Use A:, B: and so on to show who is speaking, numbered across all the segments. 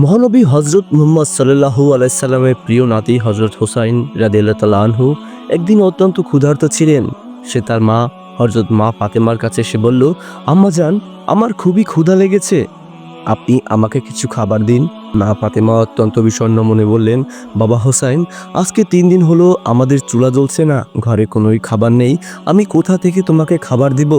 A: মহানবী হজরত মুহাম্মদ সাল্লাল্লাহু আলাইহি সাল্লামের প্রিয় নাতি হজরত হুসাইন রাদিয়াল্লাহু তাআলা আনহু একদিন অত্যন্ত ক্ষুধার্ত ছিলেন। সে তার মা হজরত মা ফাতেমার কাছে এসে বলল, আম্মাজান, আমার খুবই ক্ষুধা লেগেছে, আপনি আমাকে কিছু খাবার দিন। মা ফাতেমা অত্যন্ত বিষণ্ণ মনে বললেন, বাবা হোসাইন, আজকে 3 দিন হলো আমাদের চুলা জ্বলছে না, ঘরে কোনোই খাবার নেই, আমি কোথা থেকে তোমাকে খাবার দিব?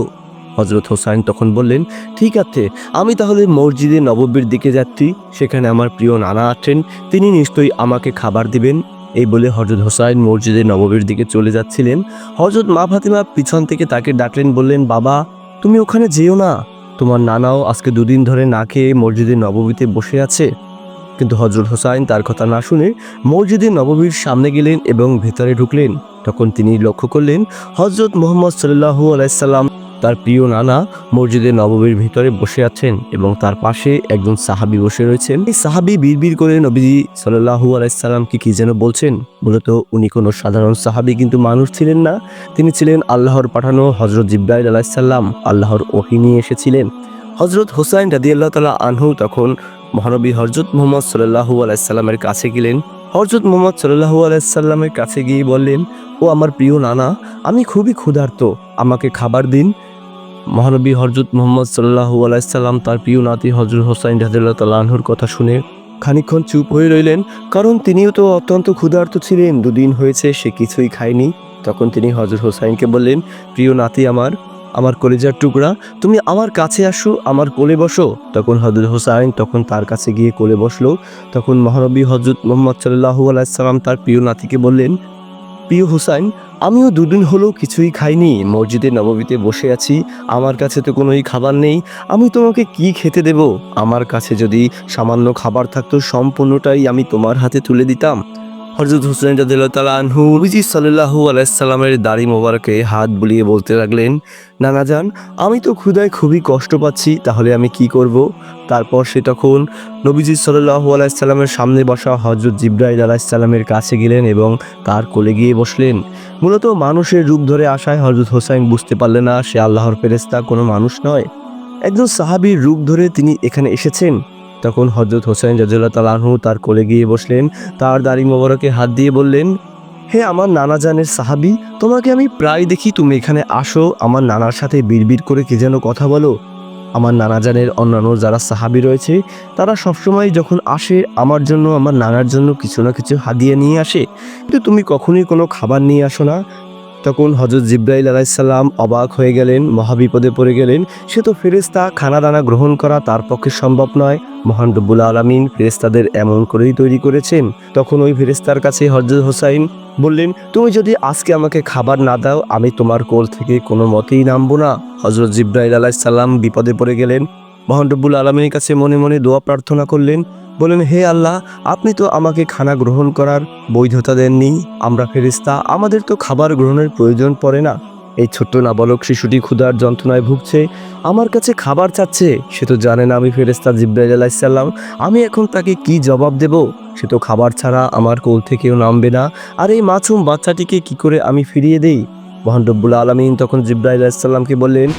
A: হজরত হোসাইন তখন বললেন, ঠিক আছে, আমি তাহলে মসজিদে নববীর দিকে যাচ্ছি, সেখানে আমার প্রিয় নানা আছেন, তিনি নিশ্চয়ই আমাকে খাবার দিবেন। এই বলে হজরত হোসাইন মসজিদে নববীর দিকে চলে যাচ্ছিলেন। হজরত মা ফাতেমা পিছন থেকে তাকে ডাকলেন, বললেন, বাবা, তুমি ওখানে যেও না, তোমার নানাও আজকে 2 দিন ধরে না খেয়ে মসজিদে নববীতে বসে আছে। কিন্তু হজরত হোসাইন তার কথা না শুনে মসজিদে নববীর সামনে গেলেন এবং ভেতরে ঢুকলেন। তখন তিনি লক্ষ্য করলেন হজরত মুহাম্মদ সাল্লাল্লাহু আলাইহি সাল্লাম তার প্রিয় নানা মসজিদে নববীর ভিতরে বসে আছেন এবং তার পাশে একজন সাহাবী বসে রয়েছেন। এই সাহাবী বিড়বিড় করে নবীজি সাল্লাল্লাহু আলাইহি সাল্লামকে কি যেন বলছেন। মূলত উনি কোনো সাধারণ সাহাবী কিন্তু মানুষ ছিলেন না, তিনি ছিলেন আল্লাহর পাঠানো হজরত জিবরাইল আলাইহিস সালাম, আল্লাহর ওহী নিয়ে এসেছিলেন। হজরত হোসাইন রাদিয়াল্লাহু তাআলা আনহু তখন মহানবী হজরত মুহাম্মদ সাল্লাল্লাহু আলাইহি সাল্লামের কাছে গেলেন। হজরত মুহাম্মদ সাল্লাল্লাহু আলাইহি সাল্লামের কাছে গিয়ে বললেন, ও আমার প্রিয় নানা, আমি খুবই ক্ষুধার্ত, আমাকে খাবার দিন। মহানবী হজরত মুহাম্মদ সাল্লাল্লাহু আলাইহি সাল্লাম তার প্রিয় নাতি হজরত হোসাইন রাদিয়াল্লাহু তাআলা আনহুর কথা শুনে খানিকক্ষণ চুপ হয়ে রইলেন, কারণ তিনিও তো অত্যন্ত ক্ষুধার্ত ছিলেন, 2 দিন হয়েছে সে কিছুই খায়নি। তখন তিনি হজরত হোসাইনকে বললেন, প্রিয় নাতি আমার কলিজার টুকরা, তুমি আমার কাছে আসো, আমার কোলে বসো। তখন হজরত হোসাইন তখন তার কাছে গিয়ে কোলে বসলো। তখন মহানবী হজরত মুহাম্মদ সাল্লাল্লাহু আলাইহি সাল্লাম তার প্রিয় নাতিকে বললেন, প্রিয় হুসাইন, আমিও 2 দিন হলো কিছুই খাইনি, মসজিদে নববীতে বসে আছি, আমার কাছে তো কোনোই খাবার নেই, আমি তোমাকে কি খেতে দেব? আমার কাছে যদি সামান্য খাবার থাকতো সম্পূর্ণটাই আমি তোমার হাতে তুলে দিতাম। হযরত হুসাইন রাদিয়াল্লাহু তাআলা আনহু নবীজি সাল্লাল্লাহু আলাইহি সাল্লামের দাড়ি মোবারকে হাত বুলিয়ে বলতে লাগলেন, নানা যান, আমি তো ক্ষুধায় খুবই কষ্ট পাচ্ছি, তাহলে আমি কি করব? তারপর সে তখন নবীজি সাল্লাল্লাহু আলাইহি সাল্লামের সামনে বসা হযরত জিবরাইল আলাইহিস সালামের কাছে গেলেন এবং তার কোলে গিয়ে বসলেন। মূলত মানুষের রূপ ধরে আসায় হযরত হোসাইন বুঝতে পারলেন না সে আল্লাহর ফেরেশতা, কোনো মানুষ নয়, একজন সাহাবীর রূপ ধরে তিনি এখানে এসেছেন। তখন হযরত হোসাইন রাদিয়াল্লাহু তাআলা আনহু তার কোলে গিয়ে বসলেন, তার দাড়ি মোবারকে হাত দিয়ে বললেন, হে আমার নানা জানের সাহাবী, তোমাকে আমি প্রায় দেখি তুমি এখানে আসো, আমার নানার সাথে বিড়বিড় করে কে যেন কথা বলো। আমার নানা জানের অন্যান্য যারা সাহাবী রয়েছে তারা সবসময় যখন আসে আমার জন্য, আমার নানার জন্য কিছু না কিছু হাদিয়া নিয়ে আসে, কিন্তু তুমি কখনোই কোনো খাবার নিয়ে আসো না। তখন হযরত জিবরাইল আলাইহিস সালাম অবাক হয়ে গেলেন, মহাবিপদে পড়ে গেলেন। সে তো ফেরেশতা, খানা দানা গ্রহণ করা তার পক্ষে সম্ভব নয়। মহান রব্বুল আলামিন ফেরেশতাদের এমন করেই তৈরি করেছেন। তখন ওই ফেরেশতার কাছে হযরত হোসাইন বললেন, তুমি যদি আজকে আমাকে খাবার না দাও, আমি তোমার কোল থেকে কোনো মতেই নামবো না। হযরত জিবরাইল আলাইহিস সালাম বিপদে পড়ে গেলেন। মহান রব্বুল আলামিনের কাছে মনে মনে দোয়া প্রার্থনা করলেন, বলেন, হে আল্লাহ, আপনি তো আমাকে খানা গ্রহণ করার বৈধতা দেননি, আমরা ফেরেশতা, আমাদের তো খাবার গ্রহণের প্রয়োজন পড়ে না। এই ছোট্ট নাবালক শিশুটি ক্ষুধার যন্ত্রণায় ভুগছে, আমার কাছে খাবার চাচ্ছে, সে তো জানে না আমি ফেরেশতা জিবরাইল আলাইহিস সালাম, আমি এখন তাকে কি জবাব দেব? সে তো খাবার ছাড়া আমার কোল থেকেও নামবে না, আর এই মাসুম বাচ্চাটিকে কি করে আমি ফিরিয়ে দেই? মহান রব্বুল আলামিন তখন জিবরাইল আলাইহিস সালামকে বললেন,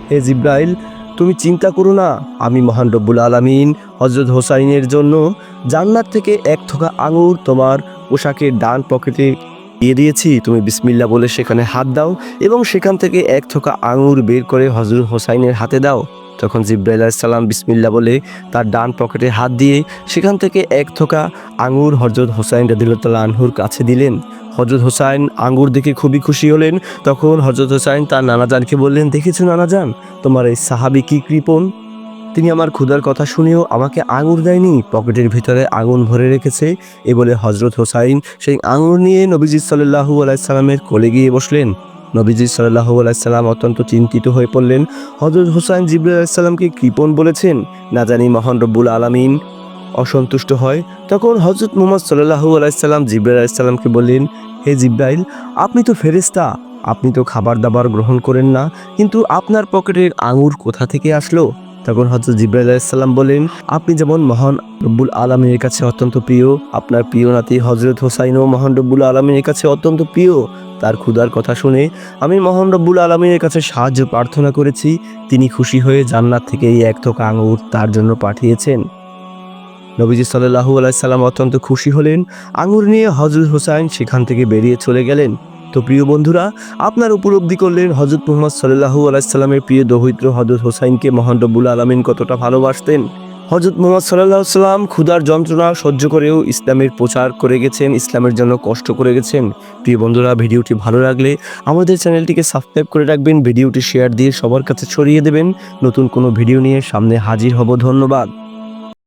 A: হে জিবরাইল, তুমি চিন্তা করো না, আমি মহান রব্বুল আলামিন হযরত হোসাইনের জন্য জান্নাত থেকে 1 থোকা আঙুর তোমার পোশাকের ডান পকেটে দিয়ে দিয়েছি, তুমি বিসমিল্লাহ বলে সেখানে হাত দাও এবং সেখান থেকে 1 থোকা আঙুর বের করে হযরত হোসাইনের হাতে দাও। তখন জিবরাইল আলাইহিস সালাম বিসমিল্লাহ বলে তার ডান পকেটে হাত দিয়ে সেখান থেকে 1 থোকা আঙুর হযরত হোসাইন রাদিয়াল্লাহু তাআলা আনহুর কাছে দিলেন। হযরত হোসাইন আঙ্গুর দেখে খুবই খুশি হলেন। তখন হযরত হোসাইন তার নানাজানকে বললেন, দেখেছো নানাজান, তোমার এই সাহাবী কি কৃপণ, তিনি আমার ক্ষুধার কথা শুনেও আমাকে আঙুর দেয়নি, পকেটের ভিতরে আগুন ভরে রেখেছে। এ বলে হযরত হোসাইন সেই আঙুর নিয়ে নবীজি সাল্লাল্লাহু আলাইহি সাল্লামের কোলে গিয়ে বসলেন। নবীজি সাল্লাল্লাহু আলাইহি সাল্লাম অত্যন্ত চিন্তিত হয়ে পড়লেন, হযরত হোসাইন জিবরাইল আলাইহিস সালামকে কৃপণ বলেছেন, না জানি মহান রব্বুল আলামিন অসন্তুষ্ট হয়। তখন হযরত মুহাম্মদ সাল্লাল্লাহু আলাইহি সাল্লাম জিবরাইল আলাইহিস সালামকে বললেন, হে জিবরাইল, আপনি তো ফেরেশতা, আপনি তো খাবার দাবার গ্রহণ করেন না, কিন্তু আপনার পকেটের আঙুর কোথা থেকে আসলো? তখন হযরত জিবরাইল আলাইহিস সালাম বলেন, আপনি যেমন মহান রব্বুল আলামিনের কাছে অত্যন্ত প্রিয়, আপনার প্রিয় নাতি হযরত হোসাইনও মহান রব্বুল আলামিনের কাছে অত্যন্ত প্রিয়। তার ক্ষুধার কথা শুনে আমি মহান রব্বুল আলামিনের কাছে সাহায্য প্রার্থনা করেছি, তিনি খুশি হয়ে জান্নাত থেকে এই 1 থোকা আঙুর তার জন্য পাঠিয়েছেন। নবীজি সাল্লাল্লাহু আলাইহি সাল্লাম অত্যন্ত খুশি হলেন। আঙুর নিয়ে হযরত হুসাইন সেখান থেকে বেরিয়ে চলে গেলেন। তো প্রিয় বন্ধুরা, আপনার উপলব্ধি করলেন হযরত মুহাম্মদ সাল্লাল্লাহু আলাইহি সাল্লামের প্রিয় দৌহিত্র হযরত হুসাইনকে মহান রব্বুল আলামিন কতটা ভালোবাসতেন। হযরত মুহাম্মদ সাল্লাল্লাহু আলাইহি সাল্লাম ক্ষুধার যন্ত্রণা সহ্য করেও ইসলামের প্রচার করে গেছেন, ইসলামের জন্য কষ্ট করে গেছেন। প্রিয় বন্ধুরা, ভিডিওটি ভালো লাগলে আমাদের চ্যানেলটিকে সাবস্ক্রাইব করে রাখবেন, ভিডিওটি শেয়ার দিয়ে সবার কাছে ছড়িয়ে দেবেন। নতুন কোনো ভিডিও নিয়ে সামনে হাজির হব। ধন্যবাদ।